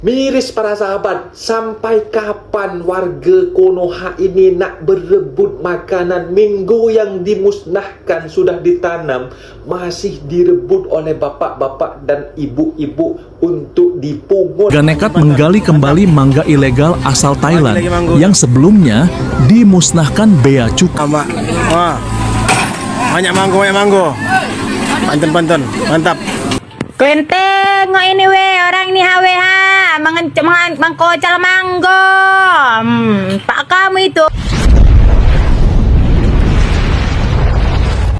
Miris para sahabat, sampai kapan warga Konoha ini nak berebut makanan minggu yang dimusnahkan sudah ditanam masih direbut oleh bapak-bapak dan ibu-ibu untuk dipungut. Warga nekat menggali kembali mangga ilegal asal Thailand yang sebelumnya dimusnahkan bea cukai. Wah, banyak manggo. Pantun, mantap. Kalian tengok ini orang ini HWH mengkocal manggo. Pak kamu itu.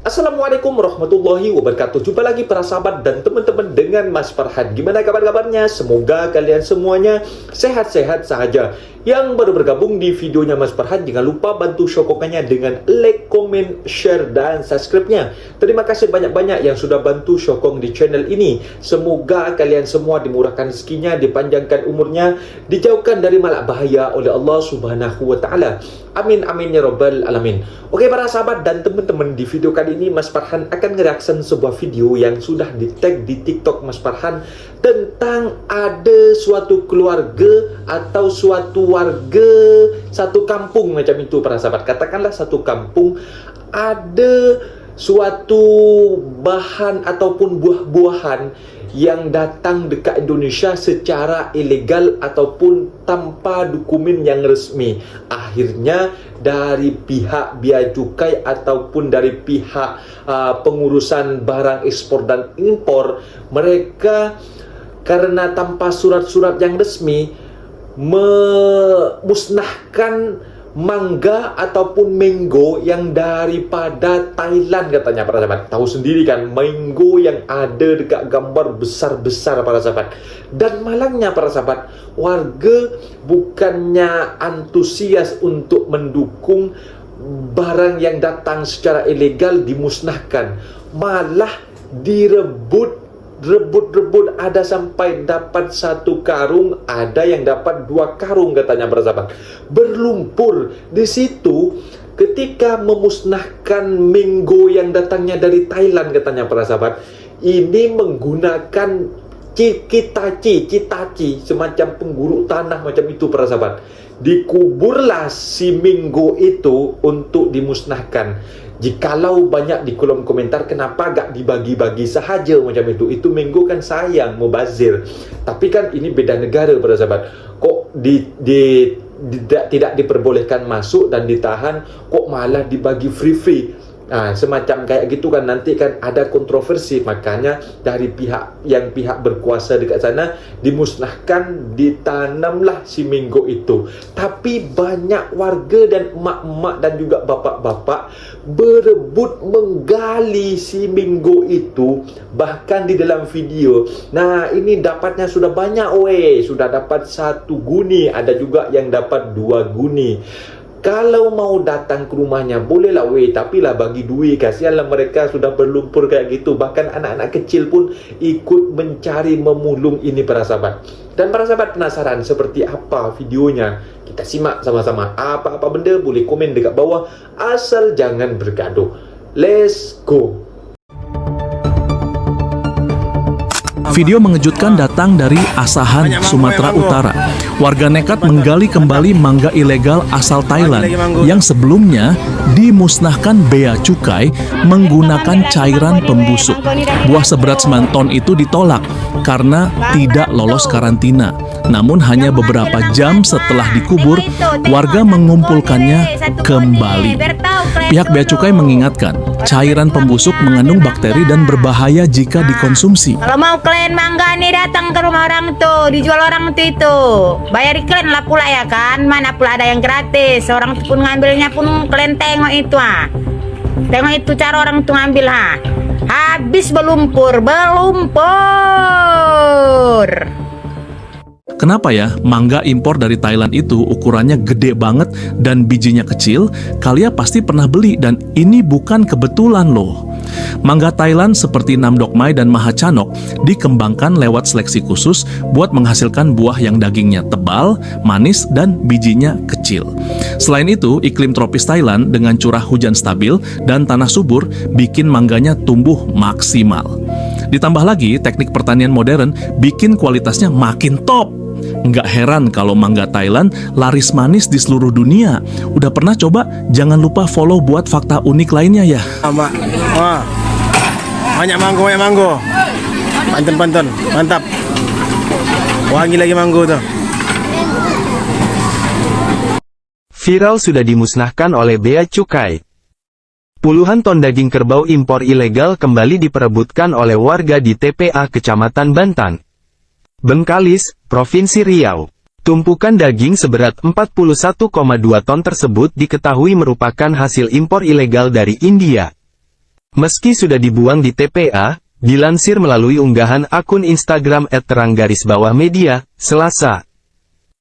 Assalamualaikum warahmatullahi wabarakatuh. Jumpa lagi para sahabat dan teman-teman dengan Mas Farhan. Gimana kabar-kabarnya? Semoga kalian semuanya sehat-sehat saja. Yang baru bergabung di videonya Mas Farhan, jangan lupa bantu sokongannya dengan like, komen, share, dan subscribe-nya. Terima kasih banyak-banyak yang sudah bantu sokong di channel ini. Semoga kalian semua dimurahkan rezekinya, dipanjangkan umurnya, dijauhkan dari malak bahaya oleh Allah Subhanahu wa Ta'ala. Amin amin ya rabbal alamin. Oke para sahabat dan teman-teman, di video kali ini Mas Farhan akan ngereaction sebuah video yang sudah di-tag di TikTok Mas Farhan tentang ada suatu keluarga atau suatu warga satu kampung macam itu para sahabat. Katakanlah satu kampung ada suatu bahan ataupun buah-buahan yang datang dekat Indonesia secara ilegal ataupun tanpa dokumen yang resmi. Akhirnya dari pihak bea cukai ataupun dari pihak pengurusan barang ekspor dan impor, mereka karena tanpa surat-surat yang resmi memusnahkan mangga ataupun mango yang daripada Thailand katanya para sahabat. Tahu sendiri kan mango yang ada dekat gambar besar-besar para sahabat. Dan malangnya para sahabat, warga bukannya antusias untuk mendukung barang yang datang secara ilegal dimusnahkan, malah direbut, ada sampai dapat satu karung, ada yang dapat 2 karung katanya para sahabat. Berlumpur di situ ketika memusnahkan mango yang datangnya dari Thailand katanya para sahabat. Ini menggunakan citaci, semacam pengguruk tanah macam itu para sahabat. Dikuburlah si mango itu untuk dimusnahkan. Jikalau banyak di kolom komentar, kenapa gak dibagi-bagi sahaja macam itu? Itu mango kan sayang, mubazir. Tapi kan ini beda negara para sahabat. Kok tidak diperbolehkan masuk dan ditahan, kok malah dibagi free-free? Semacam kayak gitu kan, nanti kan ada kontroversi. Makanya dari pihak berkuasa dekat sana dimusnahkan, ditanamlah si mango itu. Tapi banyak warga dan emak-emak dan juga bapak-bapak berebut menggali si mango itu, bahkan di dalam video. Nah ini dapatnya sudah banyak sudah dapat 1 guni, ada juga yang dapat 2 guni. Kalau mau datang ke rumahnya bolehlah tapi lah bagi duit, kasihanlah mereka sudah berlumpur kayak gitu. Bahkan anak-anak kecil pun ikut mencari memulung ini para sahabat. Dan para sahabat penasaran seperti apa videonya? Kita simak sama-sama. Apa-apa benda boleh komen dekat bawah, asal jangan bergaduh. Let's go. Video mengejutkan datang dari Asahan, Sumatera Utara. Warga nekat menggali kembali mangga ilegal asal Thailand yang sebelumnya dimusnahkan bea cukai menggunakan cairan pembusuk. Buah seberat 9 ton itu ditolak karena tidak lolos karantina. Namun hanya beberapa jam setelah dikubur, warga mengumpulkannya kembali. Pihak bea cukai mengingatkan, cairan pembusuk mengandung bakteri dan berbahaya jika dikonsumsi. Kalau mau kalian mangga nih datang ke rumah orang tuh, dijual orang tuh itu. Bayar kalian lah pula ya kan, mana pula ada yang gratis. Orang tuh pun ngambilnya pun kalian tengok itu Tengok itu cara orang tuh ngambil Habis berlumpur. Kenapa ya mangga impor dari Thailand itu ukurannya gede banget dan bijinya kecil? Kalian pasti pernah beli dan ini bukan kebetulan loh. Mangga Thailand seperti Nam Doc Mai dan Mahachanok dikembangkan lewat seleksi khusus buat menghasilkan buah yang dagingnya tebal, manis, dan bijinya kecil. Selain itu, iklim tropis Thailand dengan curah hujan stabil dan tanah subur bikin mangganya tumbuh maksimal. Ditambah lagi, teknik pertanian modern bikin kualitasnya makin top. Nggak heran kalau mangga Thailand laris manis di seluruh dunia. Udah pernah coba? Jangan lupa follow buat fakta unik lainnya ya. Mbak. Wah. Banyak manggo, banyak manggo. Pantun, mantap. Wangi lagi manggo tuh. Viral sudah dimusnahkan oleh Bea Cukai. Puluhan ton daging kerbau impor ilegal kembali diperebutkan oleh warga di TPA Kecamatan Bantan, Bengkalis, Provinsi Riau. Tumpukan daging seberat 41,2 ton tersebut diketahui merupakan hasil impor ilegal dari India. Meski sudah dibuang di TPA, dilansir melalui unggahan akun Instagram @terang_media, Selasa,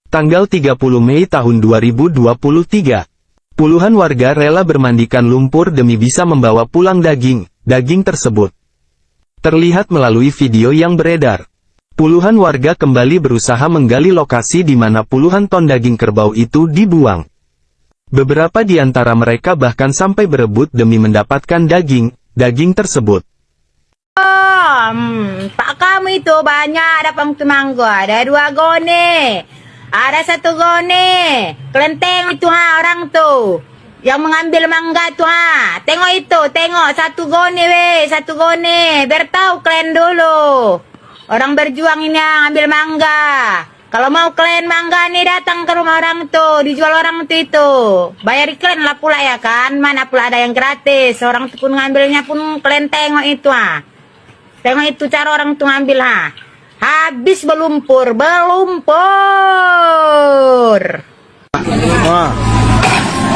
tanggal 30 Mei tahun 2023. Puluhan warga rela bermandikan lumpur demi bisa membawa pulang daging tersebut. Terlihat melalui video yang beredar. Puluhan warga kembali berusaha menggali lokasi di mana puluhan ton daging kerbau itu dibuang. Beberapa di antara mereka bahkan sampai berebut demi mendapatkan daging tersebut. Pak kamu itu banyak dapat mangga, ada 2 gone. Ada 1 gone, kelenteng itu orang tuh, yang mengambil mangga tuh tengok itu, tengok 1 gone 1 gone, biar tahu kalian dulu, orang berjuang ini yang ambil mangga. Kalau mau kalian mangga nih datang ke rumah orang tuh, dijual orang tuh itu, bayar iklan lah pula ya kan, mana pula ada yang gratis, orang tuh pun ngambilnya pun kalian tengok itu tengok itu cara orang tuh ngambil habis belumpur. Wah.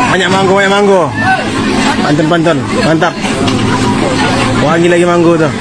Banyak manggo. Pantun, mantap. Wangi lagi manggo tuh.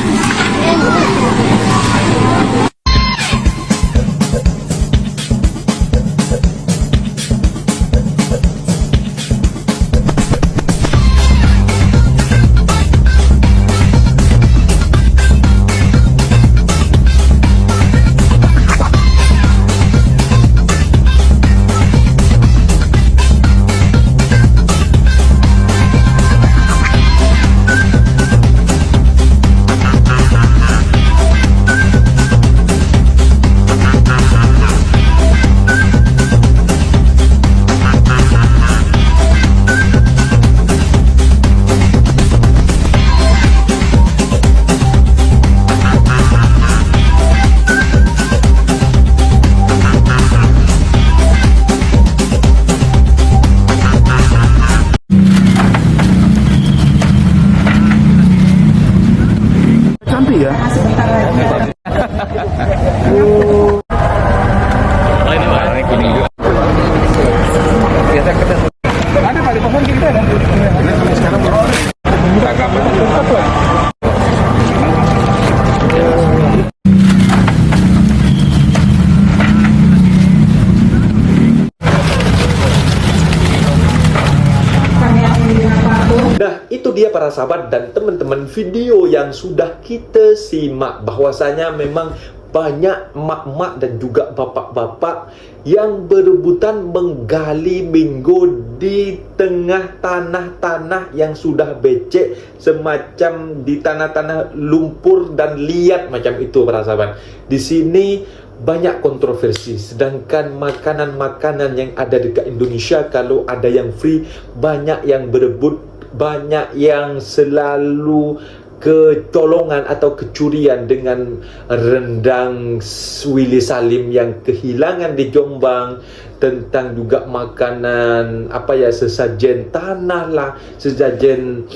Nah, itu dia para sahabat dan teman-teman video yang sudah kita simak, bahwasanya memang banyak mak-mak dan juga bapak-bapak yang berebutan menggali minggu di tengah tanah-tanah yang sudah becek, semacam di tanah-tanah lumpur dan liat macam itu para sahabat. Di sini banyak kontroversi, sedangkan makanan-makanan yang ada dekat Indonesia kalau ada yang free, banyak yang berebut, banyak yang selalu kecolongan atau kecurian dengan rendang Willy Salim yang kehilangan di Jombang, tentang juga makanan sesajen tanah lah, sesajen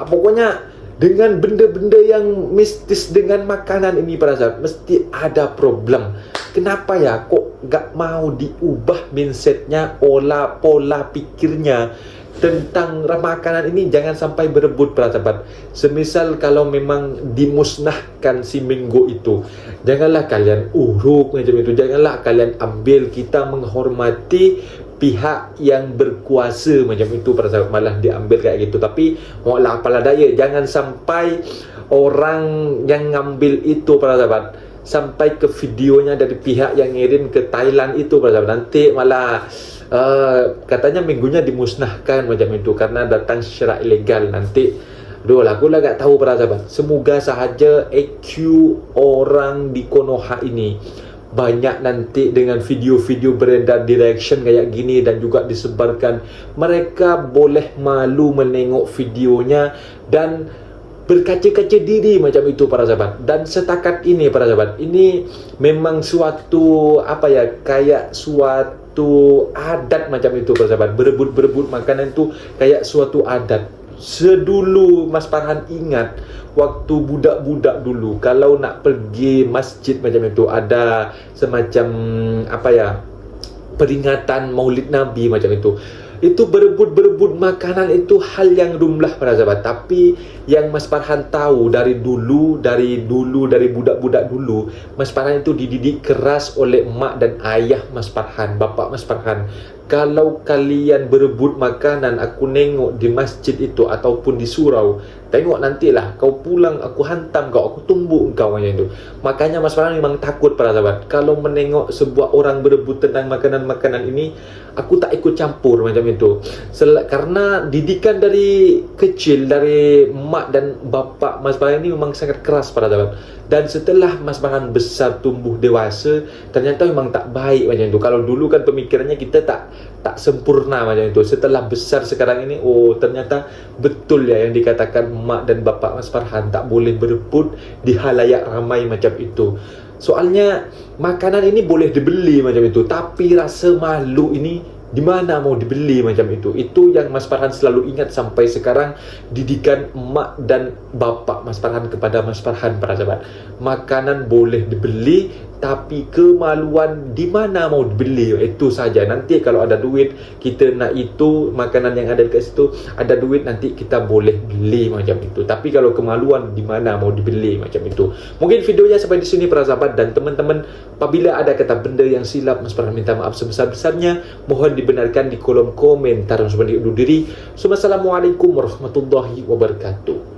pokoknya dengan benda-benda yang mistis dengan makanan ini para sahabat, mesti ada problem. Kenapa ya kok gak mau diubah mindsetnya, pola pikirnya tentang makanan ini, jangan sampai berebut para sahabat. Semisal kalau memang dimusnahkan si minggu itu, janganlah kalian uruk macam itu, janganlah kalian ambil. Kita menghormati pihak yang berkuasa macam itu para sahabat, malah diambil kayak gitu. Tapi mohonlah apalah daya, jangan sampai orang yang ngambil itu para sahabat sampai ke videonya dari pihak yang ngirim ke Thailand itu para sahabat. Nanti malah katanya minggunya dimusnahkan macam itu karena datang secara ilegal. Nanti aku lah gak tahu para sahabat. Semoga sahaja EQ orang di Konoha ini banyak nanti dengan video-video beredar di reaction kayak gini dan juga disebarkan, mereka boleh malu menengok videonya dan berkaca-kaca diri macam itu para sahabat. Dan setakat ini para sahabat, ini memang suatu apa ya, kayak suatu adat macam itu para sahabat. Berebut-berebut makanan itu kayak suatu adat. Sedulu Mas Farhan ingat waktu budak-budak dulu kalau nak pergi masjid macam itu, ada semacam apa ya, peringatan Maulid Nabi macam itu berebut-berebut makanan itu hal yang lumrah para sahabat. Tapi yang Mas Farhan tahu dari budak-budak dulu, Mas Farhan itu dididik keras oleh mak dan ayah Mas Farhan, bapak Mas Farhan. Kalau kalian berebut makanan, aku nengok di masjid itu ataupun di surau, tengok nantilah kau pulang aku hantam kau, aku tumbuk kau macam itu. Makanya Mas Farhan memang takut para sahabat kalau menengok sebuah orang berebut tentang makanan-makanan ini. Aku tak ikut campur macam itu. Karena didikan dari kecil dari mak dan bapak Mas Farhan ini memang sangat keras para sahabat. Dan setelah Mas Farhan besar tumbuh dewasa, ternyata memang tak baik macam itu. Kalau dulu kan pemikirannya kita tak sempurna macam itu. Setelah besar sekarang ini, oh ternyata betul ya yang dikatakan mak dan bapak Mas Farhan, tak boleh berebut di halayak ramai macam itu. Soalnya makanan ini boleh dibeli macam itu, tapi rasa malu ini di mana mau dibeli macam itu. Itu yang Mas Farhan selalu ingat sampai sekarang, didikan mak dan bapak Mas Farhan kepada Mas Farhan para sahabat. Makanan boleh dibeli, tapi kemaluan di mana mau dibeli, itu saja. Nanti kalau ada duit kita nak itu makanan yang ada dekat situ, ada duit nanti kita boleh beli macam itu. Tapi kalau kemaluan di mana mau dibeli macam itu. Mungkin videonya sampai di sini para sahabat, dan teman-teman apabila ada kata benda yang silap, Mas Farhan minta maaf sebesar-besarnya. Mohon dibenarkan di kolom komentar. Assalamualaikum warahmatullahi wabarakatuh.